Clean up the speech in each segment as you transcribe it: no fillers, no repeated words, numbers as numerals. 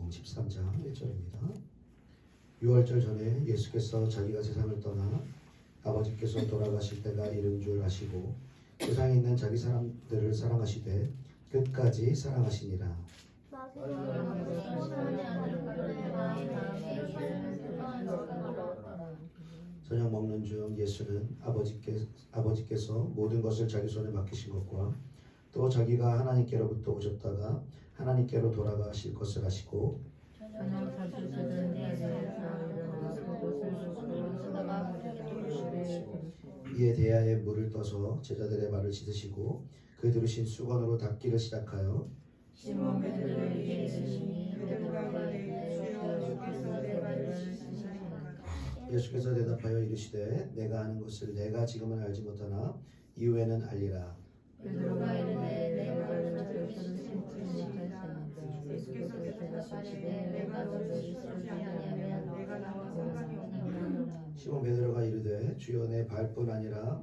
요한복음 13장 1절입니다. 유월절 전에 예수께서 자기가 세상을 떠나 아버지께서 돌아가실 때가 이른 줄 아시고 세상에 있는 자기 사람들을 사랑하시되 끝까지 사랑하시니라. 저녁 먹는 중 예수는 아버지께서 모든 것을 자기 손에 맡기신 것과 또 자기가 하나님께로부터 오셨다가 하나님께로 돌아가실 것을 아시고 이에 대하여 물을 떠서 제자들의 발을 씻으시고 그 들으신 수건으로 닦기를 시작하여 시몬 베드로에게 이르시니 베드로가 이르되 주께서 내 발을 씻으시나이까. 예수께서 대답하여 이르시되 내가 하는 것을 내가 지금은 알지 못하나 이후에는 알리라. 베드로가 이르되 내 발을 씻으시나이까. 예수께서 대답하시되 내가 너를 씻지 아니하면 내가 나와 상관이 없나니. 시몬 베드로가 이르되 주여 내 발뿐 아니라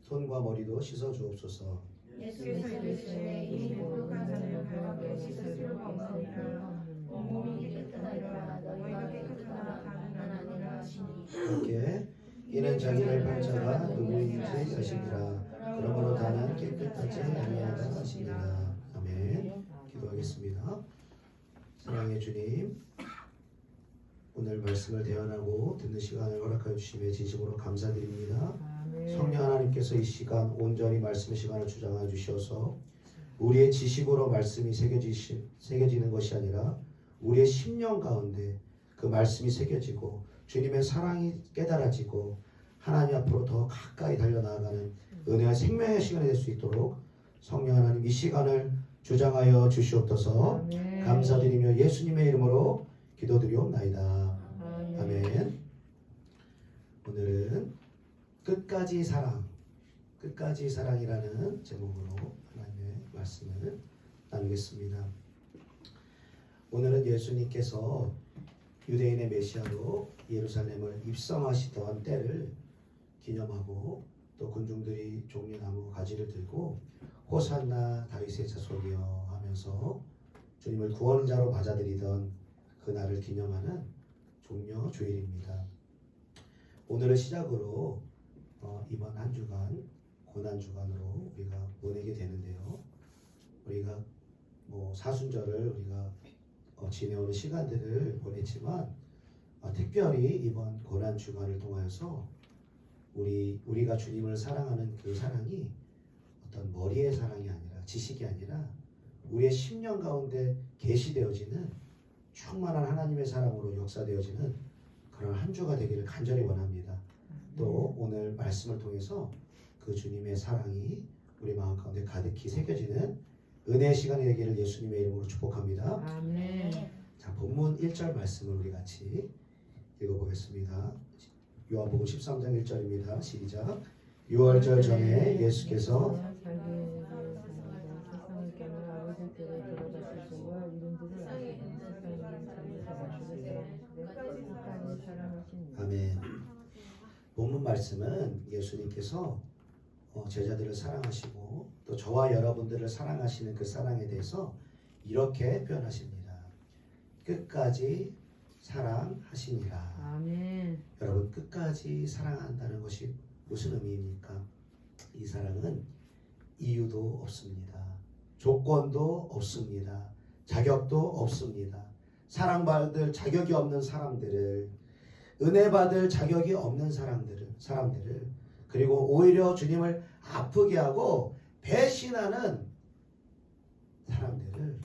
손과 머리도 씻어 주옵소서. 예수께서 이르시되 이미 목욕한 자는 발밖에 씻을 필요가 없느니라. 온몸이 깨끗하리라. 너희가 깨끗하라 다는 아니라 하시니. 이렇게 이는 자기를 판 자가 누구인지 아시니라. 그러므로 다는 깨끗하지 아니하다 하시니라. 아멘. 기도하겠습니다. 사랑의 주님, 오늘 말씀을 대언하고 듣는 시간을 허락하여 주심에 진심으로 감사드립니다. 성령 하나님께서 이 시간 온전히 말씀의 시간을 주장하여 주셔서 우리의 지식으로 말씀이 새겨지는 것이 아니라 우리의 심령 가운데 그 말씀이 새겨지고 주님의 사랑이 깨달아지고 하나님 앞으로 더 가까이 달려나가는 은혜와 생명의 시간이 될 수 있도록 성령 하나님 이 시간을 주장하여 주시옵소서. 감사드리며 예수님의 이름으로 기도드리옵나이다. 아멘. 오늘은 끝까지 사랑이라는 제목으로 하나님의 말씀을 나누겠습니다. 오늘은 예수님께서 유대인의 메시아로 예루살렘을 입성하시던 때를 기념하고 또 군중들이 종려나무 가지를 들고 호산나 다윗의 자손이여 하면서 주님을 구원자로 맞아들이던 그날을 기념하는 종려 주일입니다. 오늘을 시작으로 이번 한 주간 고난 주간으로 우리가 보내게 되는데요. 우리가 사순절을 우리가 지내오는 시간들을 보냈지만 특별히 이번 고난 주간을 통하여서 우리가 주님을 사랑하는 그 사랑이 어떤 머리의 사랑이 아니라 지식이 아니라 우리의 심령 가운데 계시되어지는 충만한 하나님의 사랑으로 역사되어지는 그런 한 주가 되기를 간절히 원합니다. 또 오늘 말씀을 통해서 그 주님의 사랑이 우리 마음 가운데 가득히 새겨지는 은혜의 시간이 되기를 예수님의 이름으로 축복합니다. 아멘. 자, 본문 1절 말씀을 우리 같이 읽어보겠습니다. 요한복음 13장 1절입니다. 시작. 유월절 전에 예수께서 아멘. 본문 말씀은 예수님께서 제자들을 사랑하시고 또 저와 여러분들을 사랑하시는 그 사랑에 대해서 이렇게 표현하십니다. 끝까지 사랑하시니라. 아멘. 여러분, 끝까지 사랑한다는 것이 무슨 의미입니까? 이 사랑은 이유도 없습니다. 조건도 없습니다. 자격도 없습니다. 사랑받을 자격이 없는 사람들을, 은혜 받을 자격이 없는 사람들을 그리고 오히려 주님을 아프게 하고 배신하는 사람들을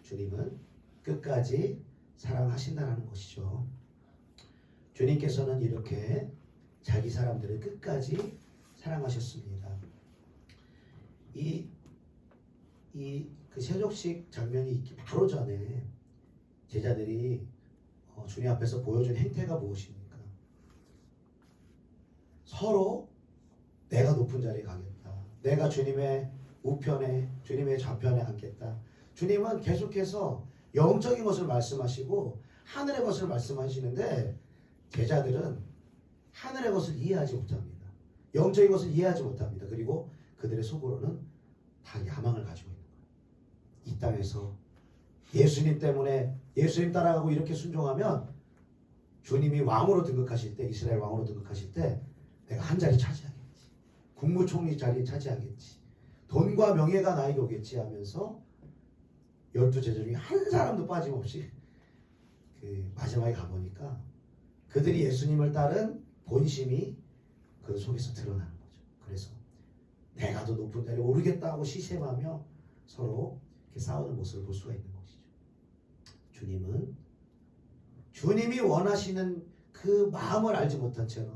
주님은 끝까지 사랑하신다는 것이죠. 주님께서는 이렇게 자기 사람들을 끝까지 사랑하셨습니다. 그 세족식 장면이 있기 바로 전에 제자들이 주님 앞에서 보여준 행태가 무엇입니까? 서로 내가 높은 자리에 가겠다. 내가 주님의 우편에, 주님의 좌편에 앉겠다. 주님은 계속해서 영적인 것을 말씀하시고 하늘의 것을 말씀하시는데 제자들은 하늘의 것을 이해하지 못합니다. 영적인 것을 이해하지 못합니다. 그리고 그들의 속으로는 다 야망을 가지고 있는 거예요. 이 땅에서 예수님 때문에 예수님 따라가고 이렇게 순종하면 주님이 왕으로 등극하실 때, 이스라엘 왕으로 등극하실 때 내가 한 자리 차지하겠지. 국무총리 자리 차지하겠지. 돈과 명예가 나에게 오겠지 하면서 12제자 중에 한 사람도 빠짐없이 그 마지막에 가보니까 그들이 예수님을 따른 본심이 그 속에서 드러나는 거죠. 그래서 내가 더 높은 자리에 오르겠다고 시샘하며 서로 이렇게 싸우는 모습을 볼 수가 있는 것이죠. 주님이 원하시는 그 마음을 알지 못한 채로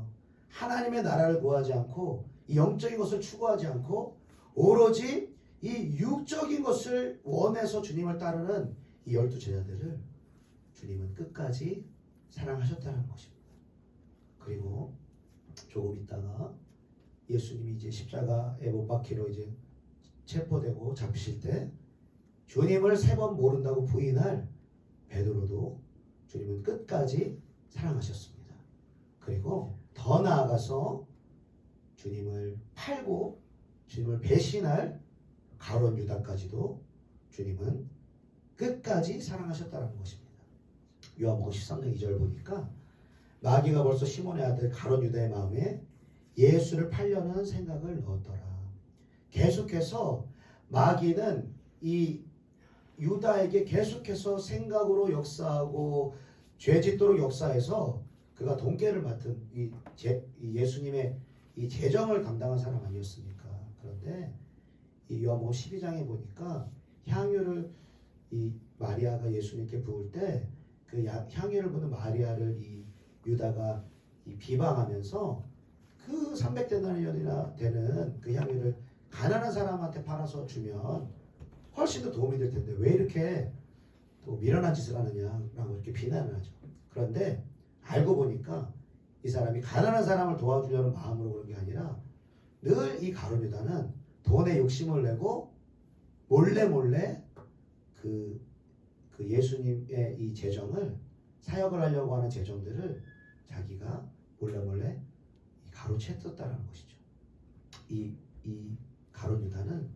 하나님의 나라를 구하지 않고 이 영적인 것을 추구하지 않고 오로지 이 육적인 것을 원해서 주님을 따르는 이 12제자들을 주님은 끝까지 사랑하셨다는 것입니다. 그리고 조금 있다가 예수님이 이제 십자가에 못 박히러 이제 체포되고 잡히실 때 주님을 3번 모른다고 부인할 베드로도 주님은 끝까지 사랑하셨습니다. 그리고 더 나아가서 주님을 팔고 주님을 배신할 가룟 유다까지도 주님은 끝까지 사랑하셨다는 것입니다. 요한복음 13장 2절 보니까 마귀가 벌써 시몬의 아들 가룟 유다의 마음에 예수를 팔려는 생각을 넣었더라. 계속해서 마귀는 이 유다에게 계속해서 생각으로 역사하고 죄짓도록 역사해서 그가 돈깨를 맡은 이 예수님의 이 재정을 감당한 사람 아니었습니까? 그런데 이 요한복음 12장에 보니까 향유를 이 마리아가 예수님께 부을 때 그 향유를 부는 마리아를 이 유다가 이 비방하면서 그 300데나리온이나 되는 그 향유를 가난한 사람한테 팔아서 주면 훨씬 더 도움이 될 텐데 왜 이렇게 또 미련한 짓을 하느냐라고 이렇게 비난을 하죠. 그런데 알고 보니까 이 사람이 가난한 사람을 도와주려는 마음으로 그런 게 아니라 늘 이 가룟 유다는 돈에 욕심을 내고 몰래 그 예수님의 이 재정을 사역을 하려고 하는 재정들을 자기가 몰래 가로챘었다는 것이죠. 이 가룟 유다는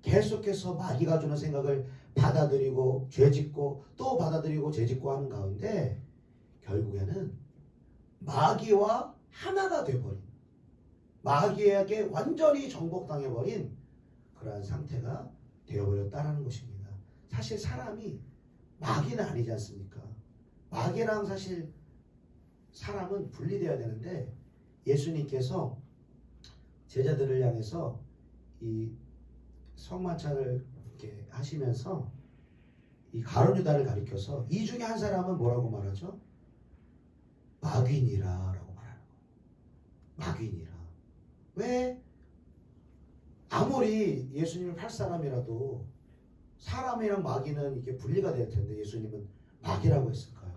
계속해서 마귀가 주는 생각을 받아들이고 죄짓고 또 받아들이고 죄짓고 하는 가운데 결국에는 마귀와 하나가 돼버린, 마귀에게 완전히 정복당해버린 그러한 상태가 되어버렸다는 것입니다. 사실 사람이 마귀는 아니지 않습니까? 마귀랑 사실 사람은 분리되어야 되는데 예수님께서 제자들을 향해서 이 성만찬을 이렇게 하시면서 이 가룟 유다를 가리켜서 이 중에 한 사람은 뭐라고 말하죠? 마귀니라라고 말하는 거예요. 마귀니라. 왜 아무리 예수님을 팔 사람이라도 사람이랑 마귀는 이게 분리가 될 텐데 예수님은 마귀라고 했을까요?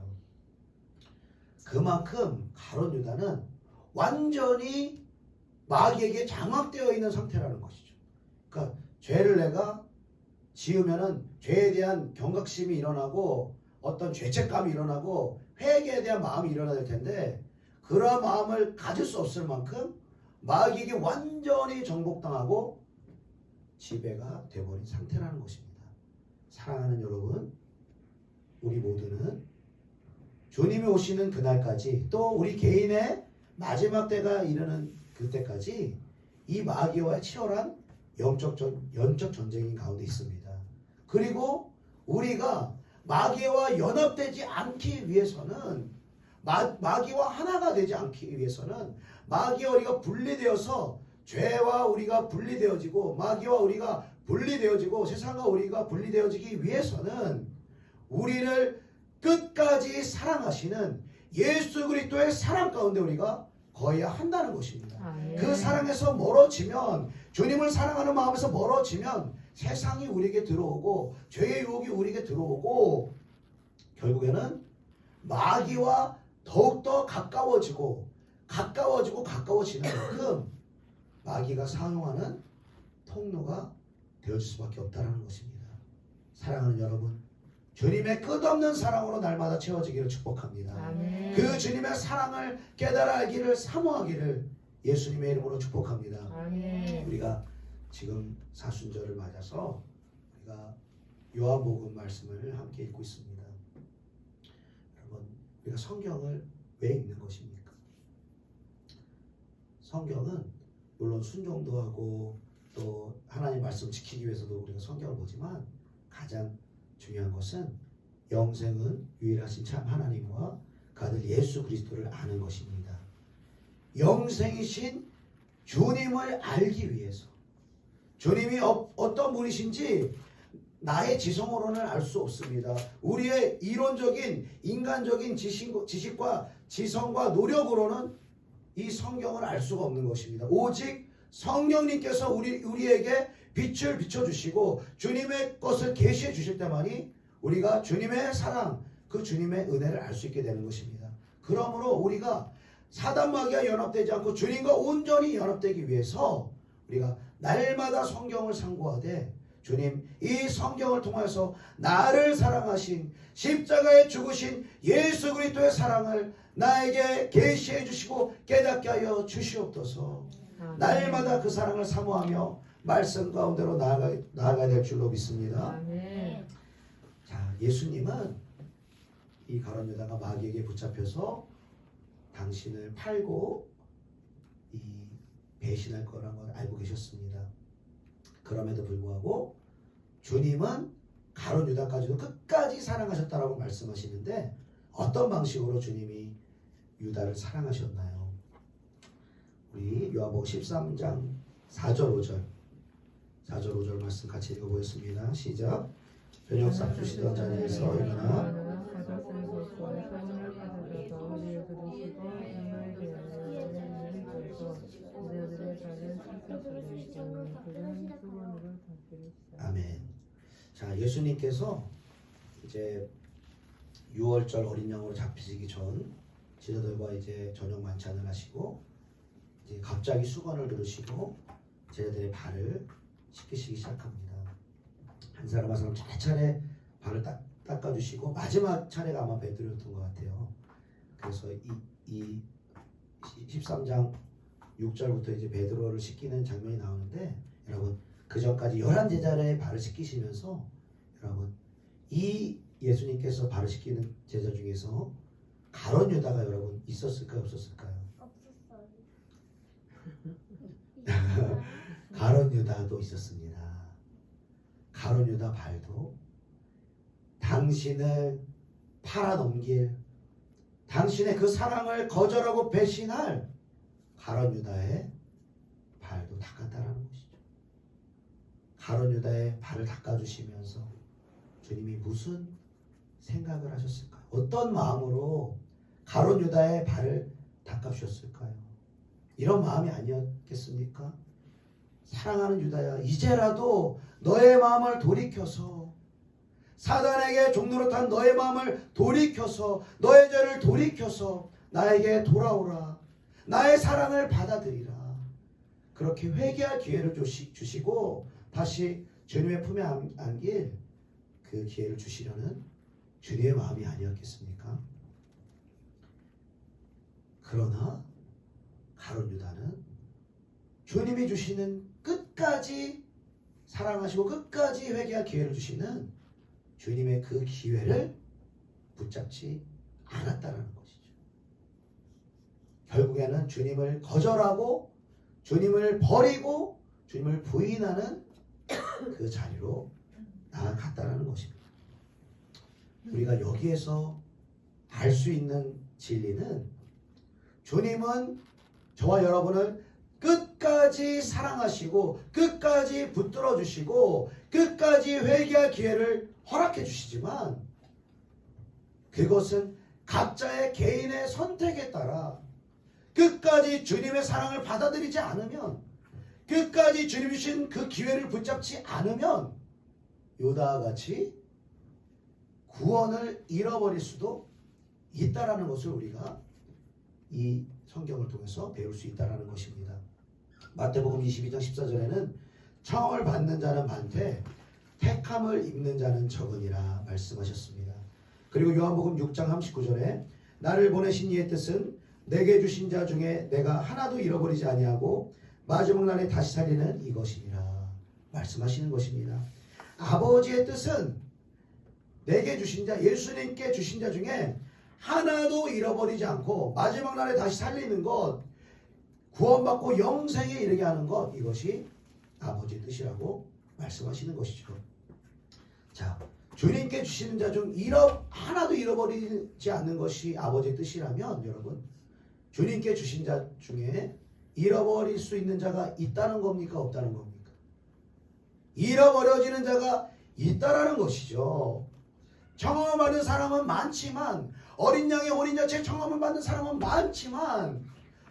그만큼 가룟 유다는 완전히 마귀에게 장악되어 있는 상태라는 것이죠. 그러니까 죄를 내가 지으면은 죄에 대한 경각심이 일어나고 어떤 죄책감이 일어나고 회개에 대한 마음이 일어나야 될 텐데 그러한 마음을 가질 수 없을 만큼 마귀에게 완전히 정복당하고 지배가 되어버린 상태라는 것입니다. 사랑하는 여러분, 우리 모두는 주님이 오시는 그날까지 또 우리 개인의 마지막 때가 이르는 그때까지 이 마귀와의 치열한 영적 전쟁인 가운데 있습니다. 그리고 우리가 마귀와 연합되지 않기 위해서는 마귀와 하나가 되지 않기 위해서는 마귀와 우리가 분리되어서 죄와 우리가 분리되어지고 마귀와 우리가 분리되어지고 세상과 우리가 분리되어지기 위해서는 우리를 끝까지 사랑하시는 예수 그리스도의 사랑 가운데 우리가 거해야 한다는 것입니다. 그 사랑에서 멀어지면 주님을 사랑하는 마음에서 멀어지면 세상이 우리에게 들어오고 죄의 유혹이 우리에게 들어오고 결국에는 마귀와 더욱더 가까워지고 가까워지는 만큼 마귀가 사용하는 통로가 되어질 수밖에 없다는 것입니다. 사랑하는 여러분, 주님의 끝없는 사랑으로 날마다 채워지기를 축복합니다. 아멘. 그 주님의 사랑을 깨달아 알기를 사모하기를 예수님의 이름으로 축복합니다. 아멘. 우리가 지금 사순절을 맞아서 우리가 요한복음 말씀을 함께 읽고 있습니다. 여러분, 우리가 성경을 왜 읽는 것입니까? 성경은 물론 순종도 하고 또 하나님 말씀 지키기 위해서도 우리가 성경을 보지만 가장 중요한 것은 영생은 유일하신 참 하나님과 그 아들 예수 그리스도를 아는 것입니다. 영생이신 주님을 알기 위해서, 주님이 어떤 분이신지 나의 지성으로는 알 수 없습니다. 우리의 이론적인 인간적인 지식과 지성과 노력으로는 이 성경을 알 수가 없는 것입니다. 오직 성령님께서 우리에게 빛을 비춰주시고 주님의 것을 계시해 주실 때만이 우리가 주님의 사랑, 그 주님의 은혜를 알 수 있게 되는 것입니다. 그러므로 우리가 사단마귀와 연합되지 않고 주님과 온전히 연합되기 위해서 우리가 날마다 성경을 상고하되, 주님, 이 성경을 통해서 나를 사랑하신 십자가에 죽으신 예수 그리스도의 사랑을 나에게 계시해 주시고 깨닫게 하여 주시옵소서. 날마다 그 사랑을 사모하며 말씀 가운데로 나아가야 될 줄로 믿습니다. 아멘. 자, 예수님은 이 가룟 유다가 마귀에게 붙잡혀서 당신을 팔고 이 배신할 거라는 걸 알고 계셨습니다. 그럼에도 불구하고 주님은 가룟 유다까지도 끝까지 사랑하셨다라고 말씀하시는데, 어떤 방식으로 주님이 유다를 사랑하셨나요? 우리 요한복음 13장 4절 5절 말씀 같이 읽어보겠습니다. 시작. 저녁상 주시던 자리에서 일어나 아멘. 자, 예수님께서 이제 6월절 어린 양으로 잡히시기 전 제자들과 이제 저녁 만찬을 하시고 이제 갑자기 수건을 들으시고 제자들의 발을 씻기시기 시작합니다. 한 사람 한 사람 차례차례 발을 닦아주시고 마지막 차례가 아마 베드로였던 것 같아요. 그래서 이 13장 6절부터 이제 베드로를 씻기는 장면이 나오는데, 여러분 그 전까지 11제자의 발을 씻기시면서 여러분 이 예수님께서 발을 씻기는 제자 중에서 가룟 유다가 여러분 있었을까요, 없었을까요? 없었어요. 가룟 유다도 있었습니다. 가룟 유다 발도 당신을 팔아넘길, 당신의 그 사랑을 거절하고 배신할 가룟 유다의 발도 닦았다라는 것이죠. 가룟 유다의 발을 닦아주시면서 주님이 무슨 생각을 하셨을까요? 어떤 마음으로 가룟 유다의 발을 닦아주셨을까요? 이런 마음이 아니었겠습니까? 사랑하는 유다야, 이제라도 너의 마음을 돌이켜서, 사단에게 종노릇한 너의 마음을 돌이켜서, 너의 죄를 돌이켜서 나에게 돌아오라. 나의 사랑을 받아들이라. 그렇게 회개할 기회를 주시고 다시 주님의 품에 안길 그 기회를 주시려는 주님의 마음이 아니었겠습니까? 그러나 가룟 유다는 주님이 주시는 끝까지 사랑하시고 끝까지 회개할 기회를 주시는 주님의 그 기회를 붙잡지 않았다는 것이죠. 결국에는 주님을 거절하고 주님을 버리고 주님을 부인하는 그 자리로 나아갔다는 것입니다. 우리가 여기에서 알 수 있는 진리는, 주님은 저와 여러분을 끝까지 사랑하시고 끝까지 붙들어 주시고 끝까지 회개할 기회를 허락해 주시지만, 그것은 각자의 개인의 선택에 따라 끝까지 주님의 사랑을 받아들이지 않으면, 끝까지 주님 주신 그 기회를 붙잡지 않으면 요다와 같이 구원을 잃어버릴 수도 있다라는 것을 우리가 이 성경을 통해서 배울 수 있다라는 것입니다. 마태복음 22장 14절에는 청을 받는 자는 많되 택함을 입는 자는 적으니라 말씀하셨습니다. 그리고 요한복음 6장 39절에 나를 보내신 이의 뜻은 내게 주신 자 중에 내가 하나도 잃어버리지 아니하고 마지막 날에 다시 살리는 이것이니라 말씀하시는 것입니다. 아버지의 뜻은 내게 주신 자, 예수님께 주신 자 중에 하나도 잃어버리지 않고 마지막 날에 다시 살리는 것, 구원받고 영생에 이르게 하는 것, 이것이 아버지의 뜻이라고 말씀하시는 것이죠. 자, 주님께 주시는 자 중 하나도 잃어버리지 않는 것이 아버지의 뜻이라면 여러분, 주님께 주신 자 중에 잃어버릴 수 있는 자가 있다는 겁니까? 없다는 겁니까? 잃어버려지는 자가 있다라는 것이죠. 청함을 받는 사람은 많지만, 어린 양의 어린 자체 청함을 받는 사람은 많지만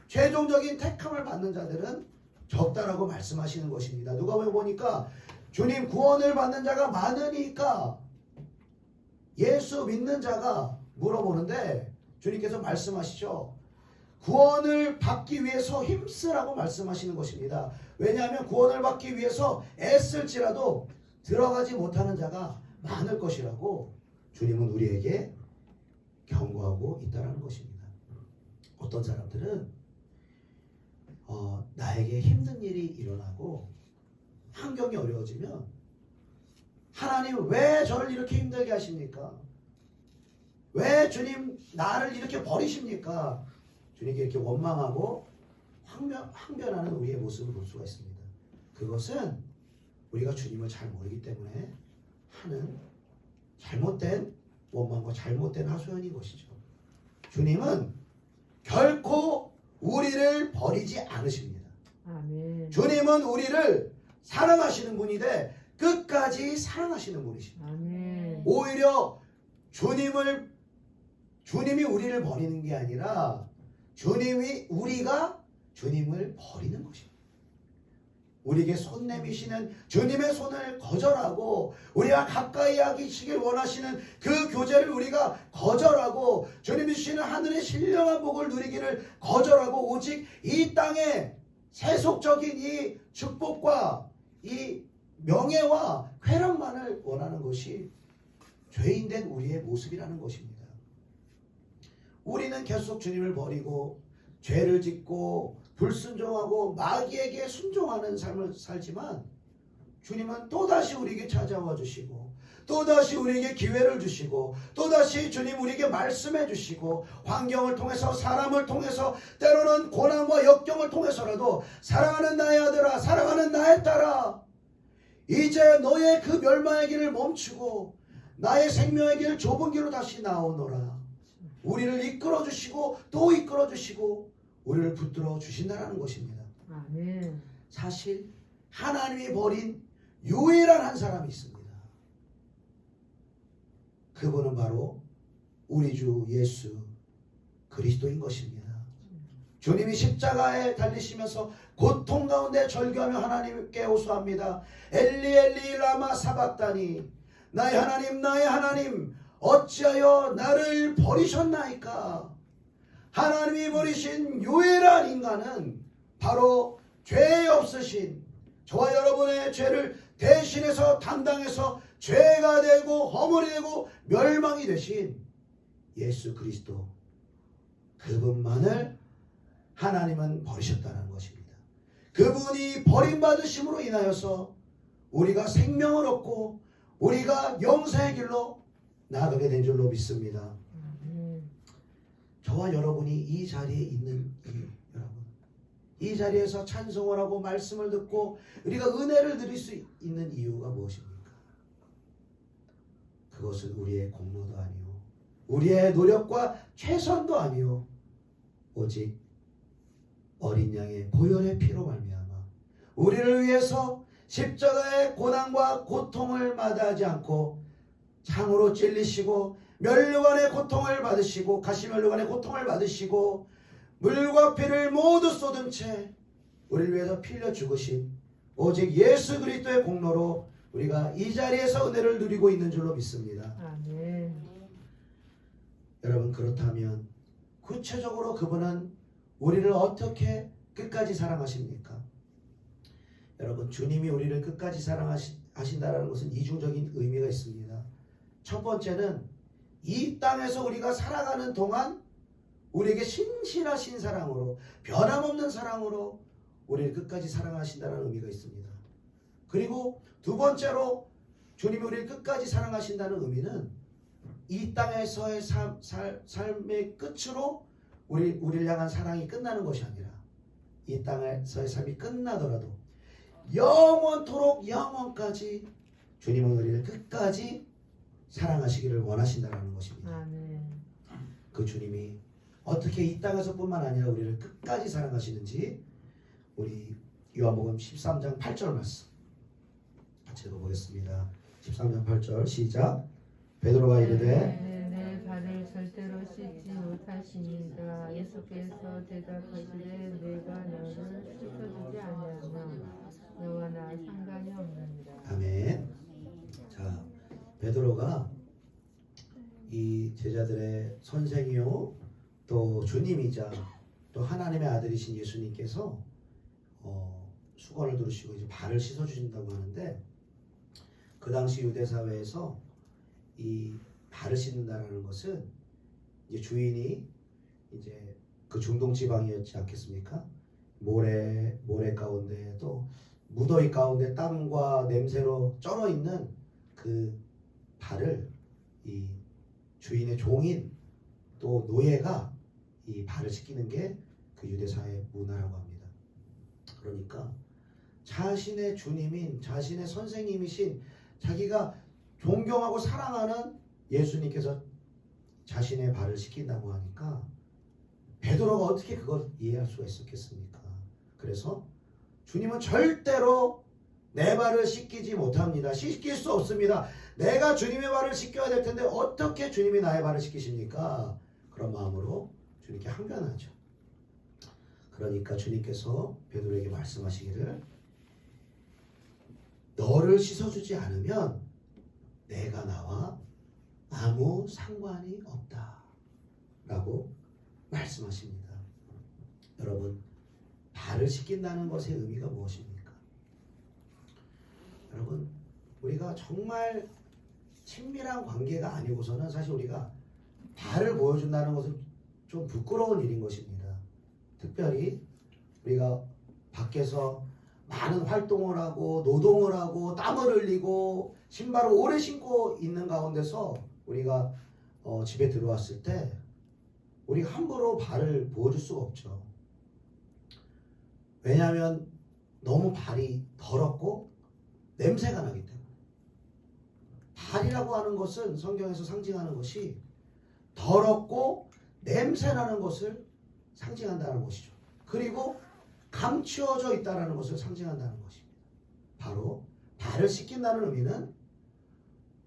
최종적인 택함을 받는 자들은 적다라고 말씀하시는 것입니다. 누가복음 보니까 주님 구원을 받는 자가 많으니까 예수 믿는 자가 물어보는데 주님께서 말씀하시죠. 구원을 받기 위해서 힘쓰라고 말씀하시는 것입니다. 왜냐하면 구원을 받기 위해서 애쓸지라도 들어가지 못하는 자가 많을 것이라고 주님은 우리에게 경고하고 있다는 것입니다. 어떤 사람들은 나에게 힘든 일이 일어나고 환경이 어려워지면 하나님 왜 저를 이렇게 힘들게 하십니까? 왜 주님 나를 이렇게 버리십니까? 주님께 이렇게 원망하고 항변하는 우리의 모습을 볼 수가 있습니다. 그것은 우리가 주님을 잘 모르기 때문에 하는 잘못된 원망과 잘못된 하소연인 것이죠. 주님은 결코 우리를 버리지 않으십니다. 아멘. 주님은 우리를 사랑하시는 분인데 끝까지 사랑하시는 분이십니다. 아멘. 오히려 주님이 우리를 버리는 게 아니라 우리가 주님을 버리는 것입니다. 우리에게 손 내미시는 주님의 손을 거절하고 우리가 가까이 하시길 원하시는 그 교제를 우리가 거절하고 주님이 주시는 하늘의 신령한 복을 누리기를 거절하고 오직 이 땅의 세속적인 이 축복과 이 명예와 쾌락만을 원하는 것이 죄인된 우리의 모습이라는 것입니다. 우리는 계속 주님을 버리고 죄를 짓고 불순종하고 마귀에게 순종하는 삶을 살지만 주님은 또다시 우리에게 찾아와 주시고 또다시 우리에게 기회를 주시고 또다시 주님 우리에게 말씀해 주시고 환경을 통해서 사람을 통해서 때로는 고난과 역경을 통해서라도 사랑하는 나의 아들아 사랑하는 나의 딸아 이제 너의 그 멸망의 길을 멈추고 나의 생명의 길 좁은 길로 다시 나오너라. 우리를 이끌어 주시고 또 이끌어 주시고 우리를 붙들어 주신다라는 것입니다. 아멘. 사실 하나님이 버린 유일한 한 사람이 있습니다. 그분은 바로 우리 주 예수 그리스도인 것입니다. 주님이 십자가에 달리시면서 고통 가운데 절규하며 하나님께 호소합니다. 엘리 엘리 라마 사박다니 나의 하나님 어찌하여 나를 버리셨나이까. 하나님이 버리신 유일한 인간은 바로 죄 없으신 저와 여러분의 죄를 대신해서 담당해서 죄가 되고 허물이 되고 멸망이 되신 예수 그리스도 그분만을 하나님은 버리셨다는 것입니다. 그분이 버림받으심으로 인하여서 우리가 생명을 얻고 우리가 영생의 길로 나아가게 된 줄로 믿습니다. 저와 여러분이 이 자리에 있는 이유, 여러분 이 자리에서 찬송을 하고 말씀을 듣고 우리가 은혜를 드릴 수 있는 이유가 무엇입니까? 그것은 우리의 공로도 아니요 우리의 노력과 최선도 아니요 오직 어린 양의 보혈의 피로 말미암아 우리를 위해서 십자가의 고난과 고통을 마다하지 않고 창으로 찔리시고 멸류관의 고통을 받으시고 가시멸류관의 고통을 받으시고 물과 피를 모두 쏟은 채 우리를 위해서 피 흘려 죽으신 오직 예수 그리스도의 공로로 우리가 이 자리에서 은혜를 누리고 있는 줄로 믿습니다. 아멘. 여러분 그렇다면 구체적으로 그분은 우리를 어떻게 끝까지 사랑하십니까? 여러분 주님이 우리를 끝까지 사랑하신다는 것은 이중적인 의미가 있습니다. 첫 번째는 이 땅에서 우리가 살아가는 동안 우리에게 신실하신 사랑으로 변함없는 사랑으로 우리를 끝까지 사랑하신다는 의미가 있습니다. 그리고 두 번째로 주님이 우리를 끝까지 사랑하신다는 의미는 이 땅에서의 삶의 끝으로 우리를 향한 사랑이 끝나는 것이 아니라 이 땅에서의 삶이 끝나더라도 영원토록 영원까지 주님은 우리를 끝까지 사랑하시기를 원하신다는 것입니다. 아멘. 그 주님이 어떻게 이 땅에서뿐만 아니라 우리를 끝까지 사랑하시는지 우리 요한복음 13장 8절 말씀 같이 읽어보겠습니다. 13장 8절 시작. 베드로가 이르되 내 발을 절대로 씻지 못하시니까 예수께서 대답하시되 내가 너를 씻어주지 아니하나 너와 나 상관이 없느니라. 아멘. 자, 베드로가 이 제자들의 선생이요 또 주님이자 또 하나님의 아들이신 예수님께서 수건을 두르시고 이제 발을 씻어 주신다고 하는데, 그 당시 유대 사회에서 이 발을 씻는다라는 것은 이제 주인이 이제 그 중동 지방이었지 않겠습니까? 모래 가운데 또 무더위 가운데 땀과 냄새로 쩔어 있는 그 발을 이 주인의 종인 또 노예가 이 발을 씻기는 게 그 유대 사회 문화라고 합니다. 그러니까 자신의 주님인 자신의 선생님이신 자기가 존경하고 사랑하는 예수님께서 자신의 발을 씻긴다고 하니까 베드로가 어떻게 그걸 이해할 수가 있었겠습니까? 그래서 주님은 절대로 내 발을 씻기지 못합니다. 씻길 수 없습니다. 내가 주님의 발을 씻겨야 될 텐데 어떻게 주님이 나의 발을 씻기십니까? 그런 마음으로 주님께 항변하죠. 그러니까 주님께서 베드로에게 말씀하시기를 너를 씻어주지 않으면 내가 나와 아무 상관이 없다 라고 말씀하십니다. 여러분, 발을 씻긴다는 것의 의미가 무엇입니까? 여러분, 우리가 정말 친밀한 관계가 아니고서는 사실 우리가 발을 보여준다는 것은 좀 부끄러운 일인 것입니다. 특별히 우리가 밖에서 많은 활동을 하고 노동을 하고 땀을 흘리고 신발을 오래 신고 있는 가운데서 우리가 집에 들어왔을 때 우리가 함부로 발을 보여줄 수가 없죠. 왜냐하면 너무 발이 더럽고 냄새가 나기 때문에. 발이라고 하는 것은 성경에서 상징하는 것이 더럽고 냄새나는 것을 상징한다는 것이죠. 그리고 감추어져 있다는 것을 상징한다는 것입니다. 바로 발을 씻긴다는 의미는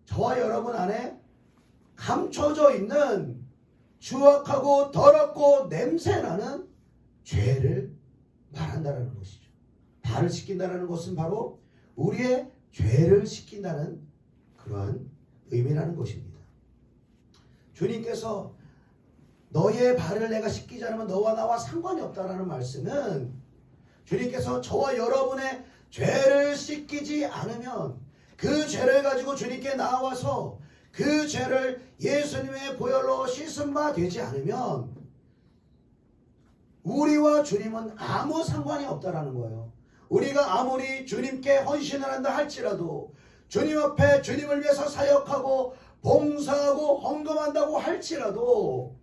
저와 여러분 안에 감춰져 있는 추악하고 더럽고 냄새나는 죄를 말한다는 것이죠. 발을 씻긴다는 것은 바로 우리의 죄를 씻긴다는 그러한 의미라는 것입니다. 주님께서 너의 발을 내가 씻기지 않으면 너와 나와 상관이 없다라는 말씀은 주님께서 저와 여러분의 죄를 씻기지 않으면 그 죄를 가지고 주님께 나와서 그 죄를 예수님의 보혈로 씻은 바 되지 않으면 우리와 주님은 아무 상관이 없다라는 거예요. 우리가 아무리 주님께 헌신을 한다 할지라도 주님 앞에 주님을 위해서 사역하고 봉사하고 헌금한다고 할지라도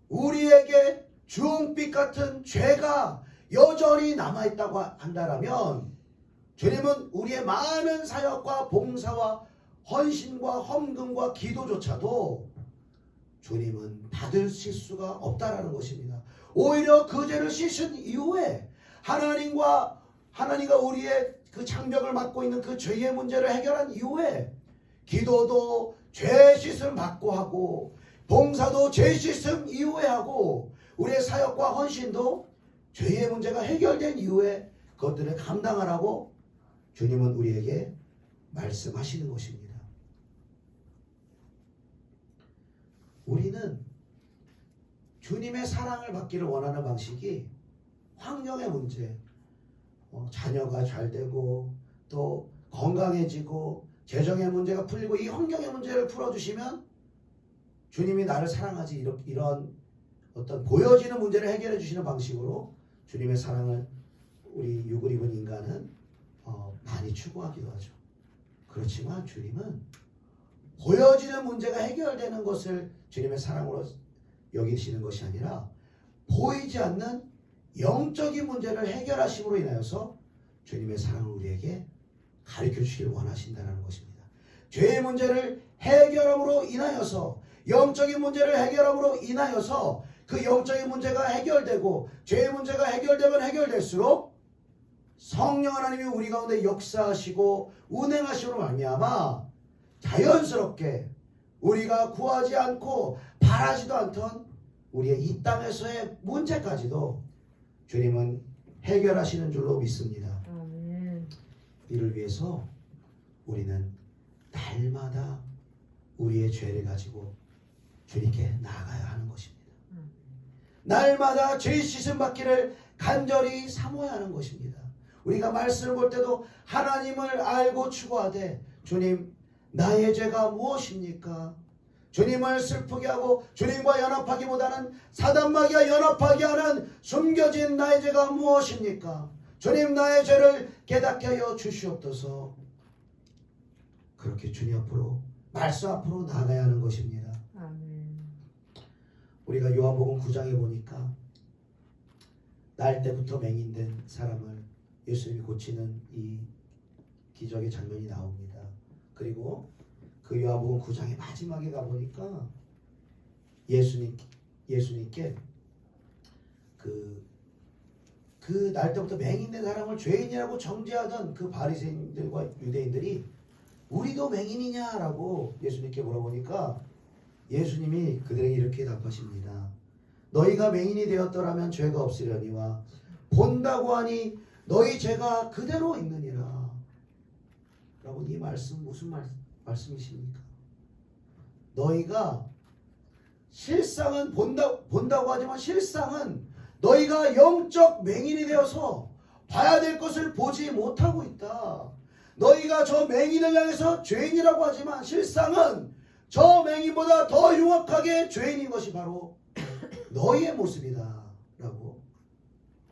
우리에게 주홍빛 같은 죄가 여전히 남아있다고 한다면 주님은 우리의 많은 사역과 봉사와 헌신과 헌금과 기도조차도 주님은 받으실 수가 없다라는 것입니다. 오히려 그 죄를 씻은 이후에 하나님과 우리의 그 장벽을 맡고 있는 그 죄의 문제를 해결한 이후에 기도도 죄 씻음 받고 하고 봉사도 죄 씻음 이후에 하고 우리의 사역과 헌신도 죄의 문제가 해결된 이후에 그것들을 감당하라고 주님은 우리에게 말씀하시는 것입니다. 우리는 주님의 사랑을 받기를 원하는 방식이 환경의 문제, 자녀가 잘 되고 또 건강해지고 재정의 문제가 풀리고 이 환경의 문제를 풀어주시면 주님이 나를 사랑하지 이런 어떤 보여지는 문제를 해결해 주시는 방식으로 주님의 사랑을 우리 육을 입은 인간은 많이 추구하기도 하죠. 그렇지만 주님은 보여지는 문제가 해결되는 것을 주님의 사랑으로 여기시는 것이 아니라 보이지 않는 영적인 문제를 해결하심으로 인하여서 주님의 사랑을 우리에게 가르쳐 주시길 원하신다는 것입니다. 죄의 문제를 해결함으로 인하여서, 영적인 문제를 해결함으로 인하여서 그 영적인 문제가 해결되고 죄의 문제가 해결되면 해결될수록 성령 하나님이 우리 가운데 역사하시고 운행하심으로 말미암아 자연스럽게 우리가 구하지 않고 바라지도 않던 우리의 이 땅에서의 문제까지도 주님은 해결하시는 줄로 믿습니다. 아멘. 이를 위해서 우리는 날마다 우리의 죄를 가지고 주님께 나아가야 하는 것입니다. 날마다 죄 씻음 받기를 간절히 사모해야 하는 것입니다. 우리가 말씀을 볼 때도 하나님을 알고 추구하되 주님, 나의 죄가 무엇입니까? 주님을 슬프게 하고 주님과 연합하기보다는 사단마귀와 연합하게 하는 숨겨진 나의 죄가 무엇입니까? 주님, 나의 죄를 깨닫게 하여 주시옵소서. 그렇게 주님 앞으로, 말씀 앞으로 나아가야 하는 것입니다. 아멘. 우리가 요한복음 9장에 보니까 날 때부터 맹인된 사람을 예수님이 고치는 이 기적의 장면이 나옵니다. 그리고 그 요한복음 9장의 마지막에 가보니까 예수님께 그 날 때부터 맹인된 사람을 죄인이라고 정죄하던 그 바리새인들과 유대인들이 우리도 맹인이냐라고 예수님께 물어보니까 예수님이 그들에게 이렇게 답하십니다. 너희가 맹인이 되었더라면 죄가 없으려니와 본다고 하니 너희 죄가 그대로 있느니라. 여러분, 이 말씀 무슨 말씀이십니까? 너희가 실상은 본다고 하지만 실상은 너희가 영적 맹인이 되어서 봐야 될 것을 보지 못하고 있다. 너희가 저 맹인을 향해서 죄인이라고 하지만 실상은 저 맹인보다 더 흉악하게 죄인인 것이 바로 너희의 모습이다 라고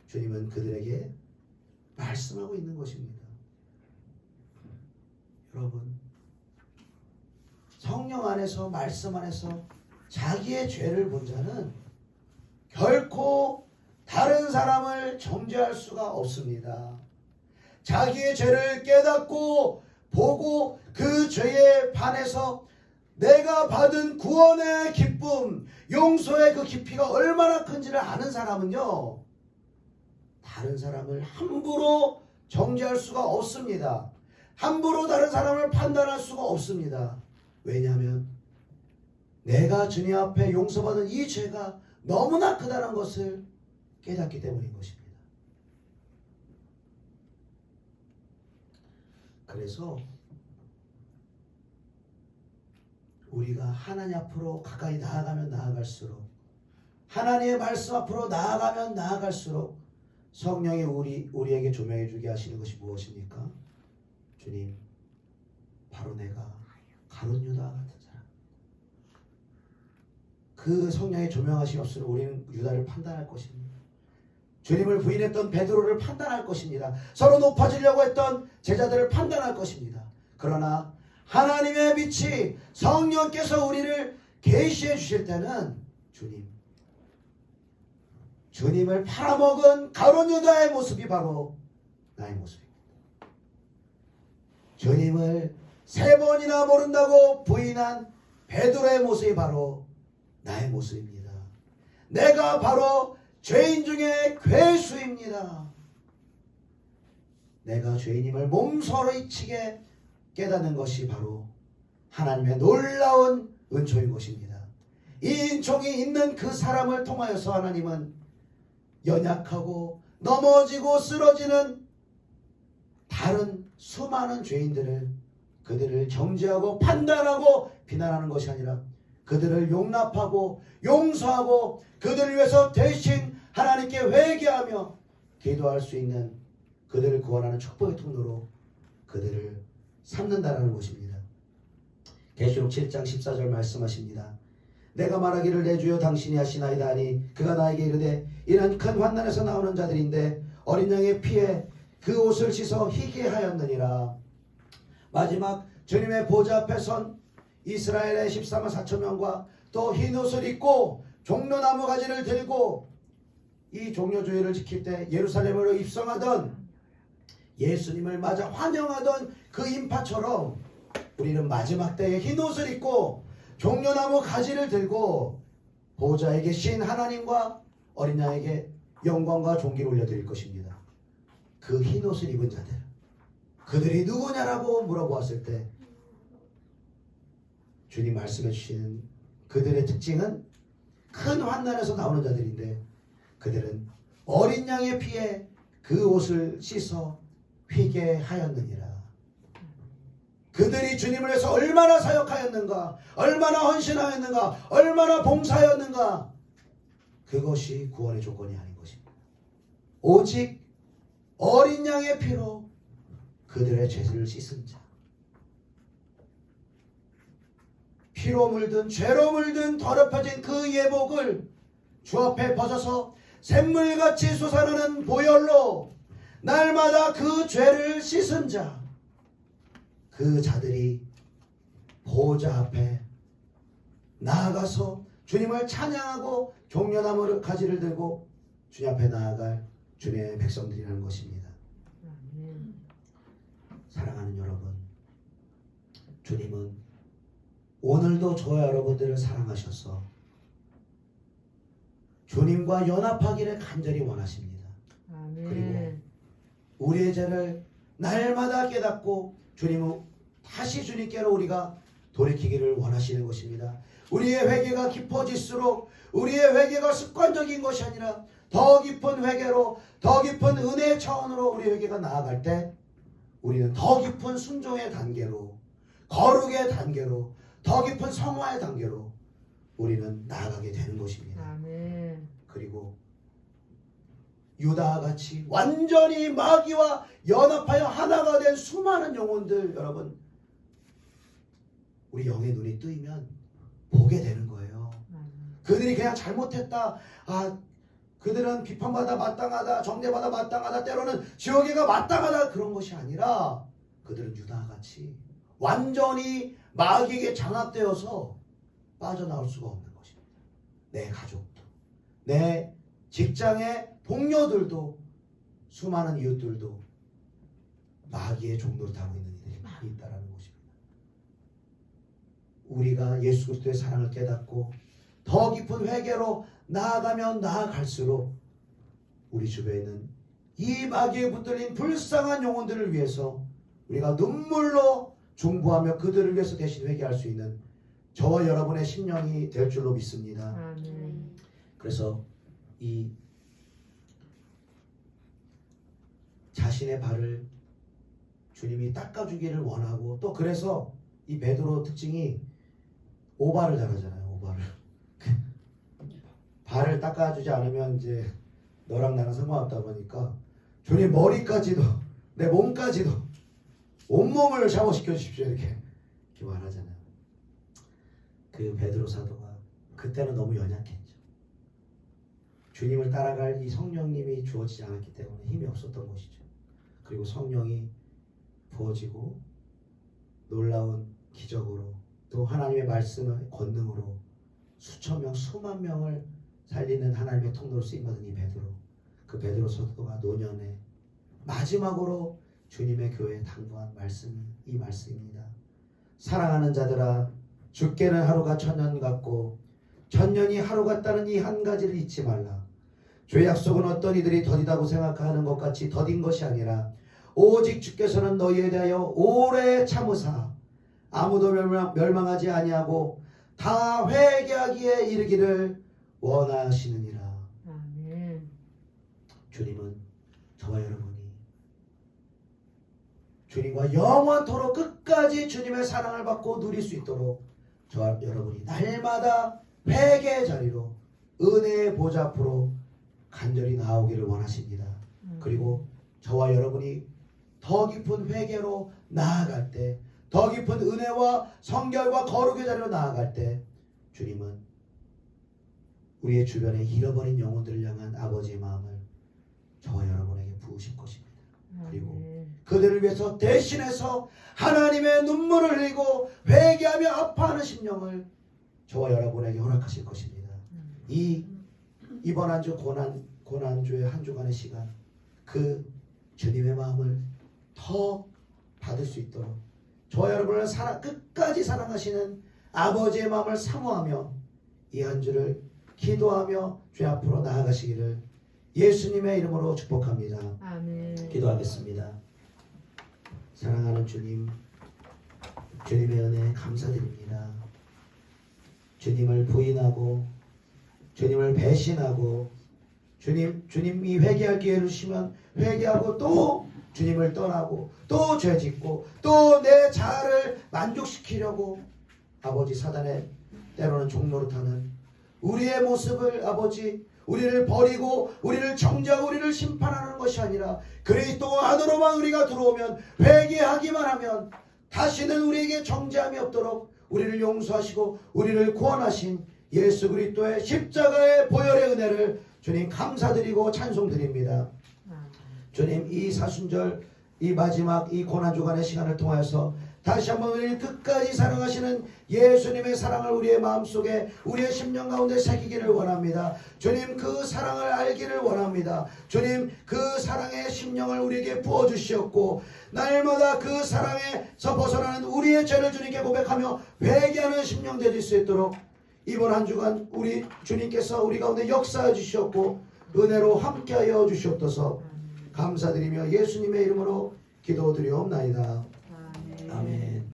주님은 그들에게 말씀하고 있는 것입니다. 여러분, 성령 안에서, 말씀 안에서 자기의 죄를 본 자는 결코 다른 사람을 정죄할 수가 없습니다. 자기의 죄를 깨닫고 보고 그 죄에 반해서 내가 받은 구원의 기쁨, 용서의 그 깊이가 얼마나 큰지를 아는 사람은요, 다른 사람을 함부로 정죄할 수가 없습니다. 함부로 다른 사람을 판단할 수가 없습니다. 왜냐하면 내가 주님 앞에 용서받은 이 죄가 너무나 크다는 것을 깨닫기 때문인 것입니다. 그래서 우리가 하나님 앞으로 가까이 나아가면 나아갈수록, 하나님의 말씀 앞으로 나아가면 나아갈수록 성령이 우리에게 조명해 주게 하시는 것이 무엇입니까? 주님, 바로 내가 가룟 유다 같은 사람. 그 성령의 조명하심이 없으면 우리는 유다를 판단할 것입니다. 주님을 부인했던 베드로를 판단할 것입니다. 서로 높아지려고 했던 제자들을 판단할 것입니다. 그러나 하나님의 빛이 성령께서 우리를 계시해 주실 때는 주님을 팔아먹은 가룟 유다의 모습이 바로 나의 모습입니다. 주님을 3번이나 모른다고 부인한 베드로의 모습이 바로 나의 모습입니다. 내가 바로 죄인 중에 괴수입니다. 내가 죄인임을 몸서리치게 깨닫는 것이 바로 하나님의 놀라운 은총인 것입니다. 이 은총이 있는 그 사람을 통하여서 하나님은 연약하고 넘어지고 쓰러지는 다른 수많은 죄인들을, 그들을 정죄하고 판단하고 비난하는 것이 아니라 그들을 용납하고 용서하고 그들을 위해서 대신 하나님께 회개하며 기도할 수 있는, 그들을 구원하는 축복의 통로로 그들을 삼는다라는 것입니다. 계시록 7장 14절 말씀하십니다. 내가 말하기를 내 주여 당신이 하시나이다 하니 그가 나에게 이르되 이는 큰 환난에서 나오는 자들인데 어린 양의 피에 그 옷을 씻어 희게 하였느니라. 마지막 주님의 보좌 앞에 선 이스라엘의 14만 4천 명과 또 흰 옷을 입고 종려나무 가지를 들고 이 종려주의를 지킬 때 예루살렘으로 입성하던 예수님을 맞아 환영하던 그 인파처럼 우리는 마지막 때에 흰 옷을 입고 종려나무 가지를 들고 보좌에 계신 하나님과 어린 양에게 영광과 존귀를 올려드릴 것입니다. 그 흰 옷을 입은 자들, 그들이 누구냐라고 물어보았을 때 주님 말씀해 주시는 그들의 특징은 큰 환난에서 나오는 자들인데, 그들은 어린 양의 피에 그 옷을 씻어 휘게 하였느니라. 그들이 주님을 위해서 얼마나 사역하였는가, 얼마나 헌신하였는가, 얼마나 봉사하였는가, 그것이 구원의 조건이 아닌 것입니다. 오직 어린 양의 피로 그들의 죄를 씻은 자, 피로 물든 죄로 물든 더럽혀진 그 예복을 주 앞에 벗어서 샘물같이 솟아나는 보혈로 날마다 그 죄를 씻은 자, 그 자들이 보좌 앞에 나아가서 주님을 찬양하고 종려나무 가지를 들고 주님 앞에 나아갈 주님의 백성들이라는 것입니다. 사랑하는 여러분, 주님은 오늘도 저와 여러분들을 사랑하셔서 주님과 연합하기를 간절히 원하십니다. 그리고 우리의 죄를 날마다 깨닫고 주님은 다시 주님께로 우리가 돌이키기를 원하시는 것입니다. 우리의 회개가 깊어질수록 우리의 회개가 습관적인 것이 아니라 더 깊은 회개로, 더 깊은 은혜의 차원으로 우리 회개가 나아갈 때 우리는 더 깊은 순종의 단계로, 거룩의 단계로, 더 깊은 성화의 단계로 우리는 나아가게 되는 것입니다. 아멘. 그리고 유다와 같이 완전히 마귀와 연합하여 하나가 된 수많은 영혼들, 여러분, 우리 영의 눈이 뜨이면 보게 되는 거예요. 그들이 그냥 잘못했다, 그들은 비판받아 마땅하다, 정죄받아 마땅하다, 때로는 지옥에가 마땅하다, 그런 것이 아니라 그들은 유다와 같이 완전히 마귀에게 장악되어서 빠져나올 수가 없는 것입니다. 내 가족도, 내 직장의 동료들도, 수많은 이웃들도 마귀의 종로를 타고 있는 이들이 많이 있다는 것입니다. 우리가 예수 그리스도의 사랑을 깨닫고 더 깊은 회개로 나아가면 나아갈수록 우리 주변에는 이 마귀에 붙들린 불쌍한 영혼들을 위해서 우리가 눈물로 중보하며 그들을 위해서 대신 회개할 수 있는 저와 여러분의 심령이 될 줄로 믿습니다. 아멘. 그래서 이 자신의 발을 주님이 닦아주기를 원하고, 또 그래서 이 베드로 특징이 오발을 잘하잖아요. 오발을 발을 닦아주지 않으면 이제 너랑 나랑 상관없다 보니까 주님 머리까지도, 내 몸까지도, 온몸을 샤워시켜 주십시오, 이렇게 말하잖아요. 그 베드로 사도가 그때는 너무 연약했죠. 주님을 따라갈 이 성령님이 주어지지 않았기 때문에 힘이 없었던 것이죠. 그리고 성령이 부어지고 놀라운 기적으로, 또 하나님의 말씀의 권능으로 수천 명, 수만 명을 살리는 하나님의 통로로 쓰임받은 이 베드로, 그 베드로 사도가 노년에 마지막으로 주님의 교회에 당부한 말씀이 이 말씀입니다. 사랑하는 자들아, 주께는 하루가 천년 같고 천년이 하루 같다는 이 한 가지를 잊지 말라. 주의 약속은 어떤 이들이 더디다고 생각하는 것 같이 더딘 것이 아니라 오직 주께서는 너희에 대하여 오래 참으사 아무도 멸망하지 아니하고 다 회개하기에 이르기를 원하시느니라. 아멘. 주님은 저와 여러분이 주님과 영원토록 끝까지 주님의 사랑을 받고 누릴 수 있도록 저와 여러분이 날마다 회개의 자리로, 은혜의 보좌 앞으로 간절히 나오기를 원하십니다. 그리고 저와 여러분이 더 깊은 회개로 나아갈 때, 더 깊은 은혜와 성결과 거룩의 자리로 나아갈 때 주님은 우리의 주변에 잃어버린 영혼들을 향한 아버지의 마음을 저와 여러분에게 부으실 것입니다. 그리고 그들을 위해서 대신해서 하나님의 눈물을 흘리고 회개하며 아파하는 심령을 저와 여러분에게 허락하실 것입니다. 이번 한 주 고난주의 한 주간의 시간, 그 주님의 마음을 더 받을 수 있도록 저와 여러분을 끝까지 사랑하시는 아버지의 마음을 사모하며 이 한 주를 기도하며 주님 앞으로 나아가시기를 예수님의 이름으로 축복합니다. 아멘. 기도하겠습니다. 사랑하는 주님, 주님의 은혜 감사드립니다. 주님을 부인하고 주님을 배신하고 주님이 회개할 기회를 주시면 회개하고 또 주님을 떠나고 또 죄짓고 또 내 자아를 만족시키려고 아버지 사단의 때로는 종노릇하는 우리의 모습을 아버지 우리를 버리고 우리를 정죄하고 우리를 심판하는 것이 아니라 그리스도 안으로만 우리가 들어오면 회개하기만 하면 다시는 우리에게 정죄함이 없도록 우리를 용서하시고 우리를 구원하신 예수 그리스도의 십자가의 보혈의 은혜를 주님 감사드리고 찬송드립니다. 주님 이 사순절 이 마지막 이 고난주간의 시간을 통하여서 다시 한번 우리를 끝까지 사랑하시는 예수님의 사랑을 우리의 마음속에 우리의 심령 가운데 새기기를 원합니다. 주님 그 사랑을 알기를 원합니다. 주님 그 사랑의 심령을 우리에게 부어주시었고 날마다 그 사랑에서 벗어나는 우리의 죄를 주님께 고백하며 회개하는 심령 되실 수 있도록 이번 한 주간 우리 주님께서 우리 가운데 역사해 주시었고 은혜로 함께하여 주시옵소서. 감사드리며 예수님의 이름으로 기도드리옵나이다. 아멘.